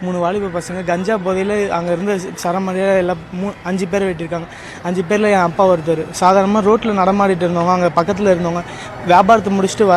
3 வாலிப பசங்க கஞ்சா போதையில் அங்கே இருந்த சரமரியாக எல்லாம் 5 பேர் வெட்டியிருக்காங்க. 5 பேரில் என் அப்பா ஒருத்தர். சாதாரணமாக ரோட்டில் நடமாடிட்டு இருந்தவங்க, அங்கே பக்கத்தில் இருந்தவங்க வியாபாரத்தை முடிச்சுட்டு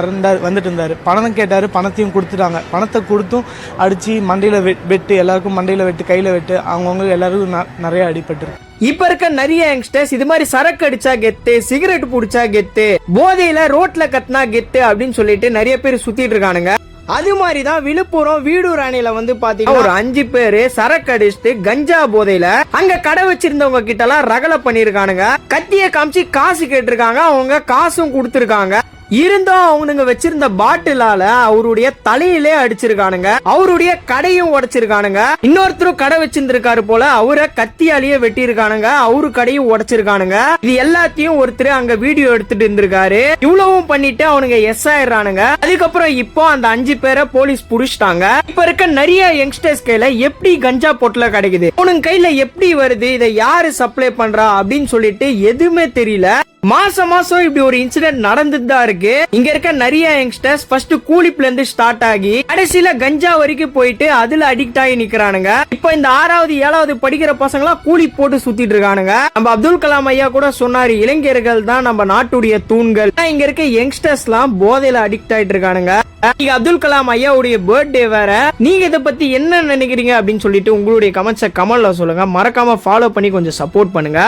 வந்துட்டு இருந்தார். பணம் கேட்டார், பணத்தையும் கொடுத்துட்டாங்க. பணத்தை கொடுத்தும் அடித்து மண்டையில் வெட்டு, எல்லாருக்கும் மண்டையில் வெட்டு, கையில் வெட்டு, அவங்கவுங்க எல்லாருக்கும் நிறைய அடிபட்டு. இப்ப இருக்க நிறைய யங்ஸ்டர்ஸ் இது மாதிரி சரக்கு அடிச்சா கெத்து, சிகரெட் புடிச்சா கெத்து, போதையில ரோட்ல கத்துனா கெத்து அப்படின்னு சொல்லிட்டு நிறைய பேர் சுத்திட்டு இருக்கானுங்க. அது மாதிரிதான் விழுப்புரம் வீடூர் அணையில வந்து பாத்தீங்கன்னா ஒரு 5 பேரு சரக்கு அடிச்சுட்டு கஞ்சா போதையில அங்க கடை வச்சிருந்தவங்க கிட்ட எல்லாம் ரகலை பண்ணிருக்கானுங்க. கத்திய காமிச்சு காசு கேட்டிருக்காங்க. அவங்க காசும் கொடுத்திருக்காங்க. இருந்தும் அவனுங்க வச்சிருந்த பாட்டிலால அவருடைய தலையிலே அடிச்சிருக்கானுங்க. அவருடைய கடையும் உடைச்சிருக்கானுங்க. இன்னொருத்தரும் கடை வச்சிருந்திருக்காரு போல, அவரை கத்தியாலேயே வெட்டி இருக்கானுங்க. அவரு கடையும் உடைச்சிருக்கானுங்க. இது எல்லாத்தையும் ஒருத்தர் அங்க வீடியோ எடுத்துட்டு இருந்திருக்காரு. இவ்வளவும் பண்ணிட்டு அவனுங்க எஸ் ஆயிடுறானுங்க. அதுக்கப்புறம் இப்போ அந்த 5 பேரை போலீஸ் புடிச்சிட்டாங்க. இப்ப இருக்க நிறைய யங்ஸ்டர்ஸ் கையில எப்படி கஞ்சா பொட்டல கிடைக்குது, அவனுங்க கையில எப்படி வருது, இதை யாரு சப்ளை பண்றா அப்படின்னு சொல்லிட்டு எதுவுமே தெரியல. மாசம் இப்படி ஒரு இன்சிடென்ட் நடந்துட்டு தான் இருக்கு. இங்க இருக்க நிறைய யங்ஸ்டர்ஸ் ஃபர்ஸ்ட் கூலிப்ல இருந்து ஸ்டார்ட் ஆகி கடைசியில கஞ்சா வரைக்கும் போயிட்டு அதுல அடிக்ட் ஆகி நிக்கிறானுங்க. இப்ப இந்த 6வது 7வது படிக்கிற பசங்க எல்லாம் கூலி போட்டு சுத்திட்டு இருக்கானுங்க. நம்ம அப்துல் கலாம் ஐயா கூட சொன்னாரு, இளைஞர்கள் தான் நம்ம நாட்டுடைய தூண்கள். இங்க இருக்க யங்ஸ்டர்ஸ் எல்லாம் போதையில அடிக்ட் ஆயிட்டு இருக்கானுங்க. நீங்க அப்துல் கலாம் ஐயாவுடைய பர்த்டே வேற. நீங்க இதை பத்தி என்ன நினைக்கிறீங்க அப்படின்னு சொல்லிட்டு உங்களுடைய கமெண்ட்ஸை கமெண்ட்ல சொல்லுங்க. மறக்காம ஃபாலோ பண்ணி கொஞ்சம் சப்போர்ட் பண்ணுங்க.